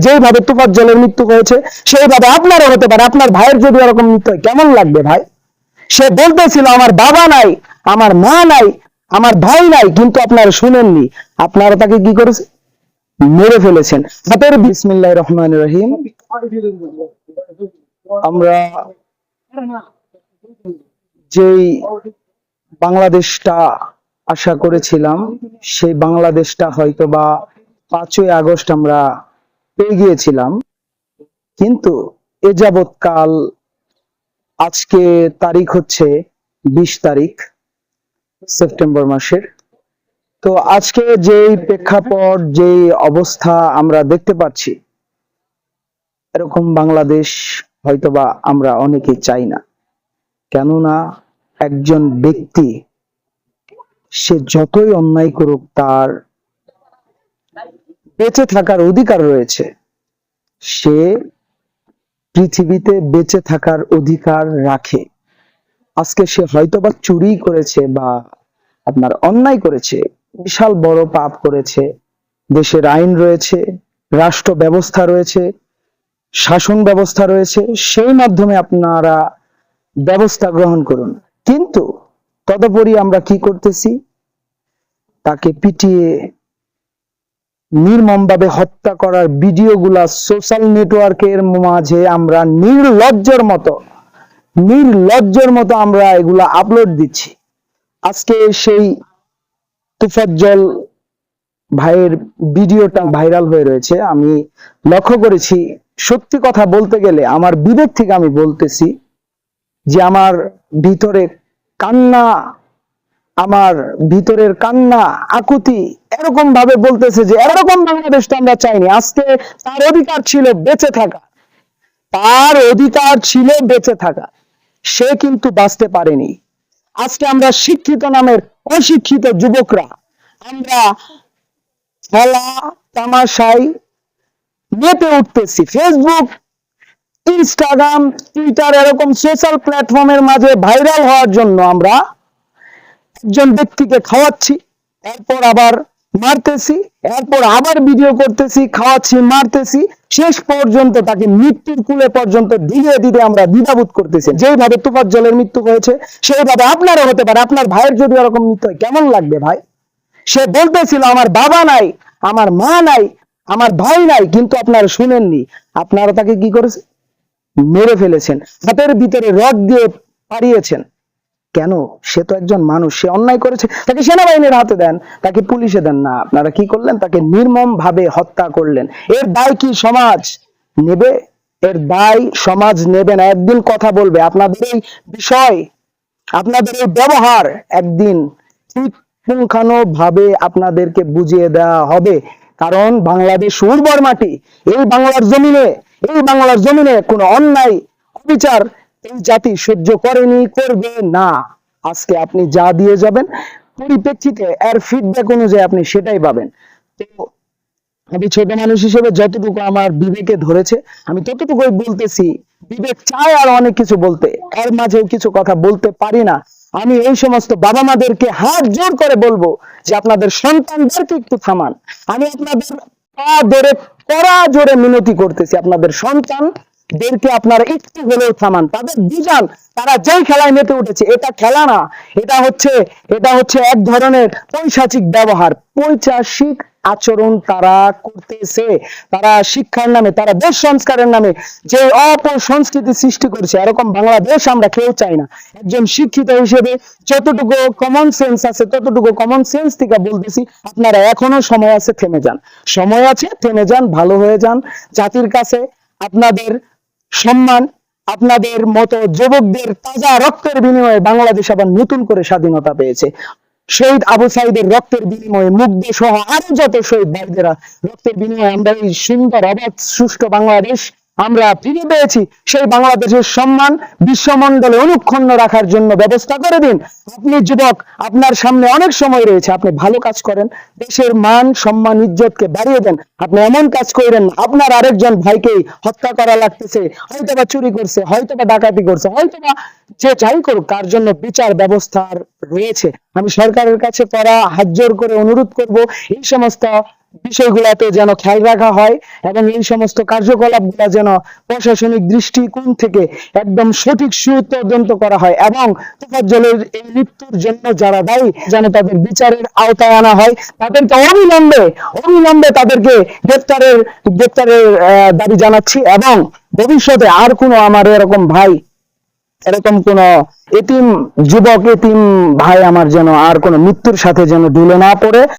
যেইভাবে তোফাজ্জলের মৃত্যু হয়েছে সেইভাবে আপনারও হতে পারে। আপনার ভাইয়ের যদি এরকম মৃত্যু হয় কেমন লাগবে ভাই? সে বলতেছিল আমার বাবা নাই, আমার মা নাই, আমার ভাই নাই, কিন্তু আপনারা শুনেননি, আপনারা তাকে কি করেছে? মেরে ফেলেছেন। হাতের বিসমিল্লাহির রহমানির রহিম। আমরা যেই বাংলাদেশটা আশা করেছিলাম সেই বাংলাদেশটা হয়তো বা 5ই আগস্ট আমরা পেয়ে গিয়েছিলাম, কিন্তু এ যাবৎ কাল আজকে তারিখ হচ্ছে 20 তারিখ সেপ্টেম্বর মাসের। তো আজকে যেই প্রেক্ষাপট, যেই অবস্থা আমরা দেখতে পাচ্ছি, এরকম বাংলাদেশ হয়তোবা আমরা অনেকেই চাই না। কেননা একজন ব্যক্তি সে যতই অন্যায় করুক তার বেঁচে থাকার অধিকার রয়েছে। সে পৃথিবীতে বেঁচে থাকার অধিকার রাখে। আজকে সে হয়তোবা চুরি করেছে বা আপনার অন্যায় করেছে, বিশাল বড় পাপ করেছে। দেশের আইন রয়েছে, রাষ্ট্র ব্যবস্থা রয়েছে, শাসন ব্যবস্থা রয়েছে, সেই মাধ্যমে আপনারা ব্যবস্থা গ্রহণ করুন। কিন্তু তদুপরি আমরা কি করতেছি? তাকে পিটিয়ে নির্মমভাবে হত্যা করার ভিডিওগুলা সোশ্যাল নেটওয়ার্কের মাঝে আমরা নির্লজ্জের মতো আমরা এগুলা আপলোড দিচ্ছি। আজকে সেই তোফাজ্জল ভাইয়ের ভিডিওটা ভাইরাল হয়ে রয়েছে। আমি লক্ষ্য করেছি, সত্যি কথা বলতে গেলে আমার বিবেক থেকে আমি বলতেছি যে আমার ভিতরে কান্না, আমার ভিতরের কান্না আকুতি এরকম ভাবে বলতেছে যে এরকম বাংলাদেশ তো আমরা চাইনি। আজকে তার অধিকার ছিল বেঁচে থাকা, তার অধিকার ছিল বেঁচে থাকা, সে কিন্তু বাঁচতে পারেনি। আজকে আমরা শিক্ষিত নামের অশিক্ষিত যুবকরা আমরা খেলা তামাশায় মেতে উঠতেছি। ফেসবুক, ইনস্টাগ্রাম, টুইটার এরকম সোশ্যাল প্ল্যাটফর্মের মাঝে ভাইরাল হওয়ার জন্য আমরা একজন ব্যক্তিকে খাওয়াচ্ছি, এরপর আবার মারতেছি, এরপর আবার ভিডিও করতেছি, খাওয়াচ্ছি, মারতেছি, শেষ পর্যন্ত তাকে মৃত্যুর কূলে পর্যন্ত ধীরে ধীরে আমরা দ্বিধাবোধ করতেছি। যেইভাবে তোফাজ্জলের মৃত্যু হয়েছে সেইভাবে আপনারও হতে পারে। আপনার ভাইয়ের যদি এরকম মৃত্যু হয় কেমন লাগবে ভাই? সে বলতেছিল আমার বাবা নাই, আমার মা নাই, আমার ভাই নাই, কিন্তু আপনারা শুনেননি, আপনারা তাকে কি করেছে? মেরে ফেলেছেন, হাতের ভিতরে রড দিয়ে পাড়িয়েছেন। কেন? সে তো একজন মানুষ, সে অন্যায় করেছে, তাকে সেনাবাহিনীর হাতে দেন, তাকে পুলিশে দেন না। আপনারা কি করলেন? তাকে নির্মম ভাবে হত্যা করলেন। এর দায় কি সমাজ নেবে? এর দায় সমাজ নেবে না। একদিন কথা বলবে। আপনাদের এই বিষয়, আপনাদের এই ব্যবহার একদিন ঠিক পুঙ্খানুভাবে আপনাদেরকে বুঝিয়ে দেওয়া হবে। কারণ বাংলাদেশ উর্বর মাটি। এই বাংলার জমিনে কোনো অন্যায় অবিচার এই জাতি সহ্য করেনি, করবে না। আজকে আপনি যা দিয়ে যাবেন পরিপ্রেক্ষিতে এর ফিডব্যাক অনুযায়ী আপনি সেটাই পাবেন। তো আমি ছোট মানুষ হিসেবে যতটুকু আমার বিবেকে ধরেছে আমি ততটুকুই বলতেছি। বিবেক চায় আর অনেক কিছু বলতে, এর মাঝেও কিছু কথা বলতে পারি না। আমি এই সমস্ত বাবা মাদেরকে হাত জোর করে বলবো যে আপনাদের সন্তানদেরকে একটু থামান। আমি আপনাদের পা ধরে কড়া জোরে মিনতি করতেছি, আপনাদের সন্তানদেরকে আপনারা একটু হলেও থামান, তাদের বুঝান। তারা যেই খেলায় মেতে উঠেছে, এটা খেলা না, এটা হচ্ছে এক ধরনের পৈশাচিক ব্যবহার, পৈশাচিক আচরণ তারা করতেছে। তারা শিক্ষার নামে, তারা দেশ সংস্কারের নামে যে অপসংস্কৃতি সৃষ্টি করছে, এরকম বাংলাদেশ আমরা কেউ চাই না। একজন শিক্ষিত হিসেবে যতটুকু কমন সেন্স আছে ততটুকু কমন সেন্স থেকে বলতেছি, আপনারা এখনো সময় আছে, থেমে যান। সময় আছে, থেমে যান, ভালো হয়ে যান। জাতির কাছে আপনাদের সম্মান, আপনাদের মতো যুবকদের তাজা রক্তের বিনিময়ে বাংলাদেশ আবার নতুন করে স্বাধীনতা পেয়েছে। শহীদ আবু সাইদের রক্তের বিনিময়ে, মুগ্ধ সহ আরো যত শহীদ ভাইদেরা রক্তের বিনিময়ে আমরা এই সুন্দর অবাধ সুষ্ঠু বাংলাদেশ আমরা ফিরে পেয়েছি। সেই বাংলাদেশের সম্মান বিশ্বমণ্ডলে অনুক্ষুণ্ণ রাখার জন্য ব্যবস্থা করে দিন। আপনি যুবক, আপনার সামনে অনেক সময় রয়েছে, আপনি ভালো কাজ করেন, দেশের মান সম্মান ইজ্জতকে বাড়িয়ে দেন। আপনি এমন কাজ করেন আপনার আরেকজন ভাইকে হত্যা করা লাগতেছে, হয়তোবা চুরি করছে, হয়তোবা ডাকাতি করছে, হয়তোবা যে যাই করুক, তার জন্য বিচার ব্যবস্থা রয়েছে। আমি সরকারের কাছে করা হাত জোর করে অনুরোধ করব এই সমস্ত বিষয়গুলোতে যেন খেয়াল রাখা হয় এবং এই সমস্ত কার্যকলাপগুলো যেন প্রশাসনিক দৃষ্টিকোণ থেকে একদম সঠিক সুতদন্ত করা হয় এবং তোফাজ্জলের এই মৃত্যুর জন্য যারা দায়ী যেন তাদের বিচারের আওতায় আনা হয়, তাদেরকে অবিলম্বে অবিলম্বে তাদেরকে গ্রেপ্তারের দাবি জানাচ্ছি এবং ভবিষ্যতে আর কোনো আমার এরকম ভাই, এরকম কোন এতিম যুবক, এতিম ভাই আমার যেন আর কোনো মৃত্যুর সাথে যেন ঢুলে না পড়ে।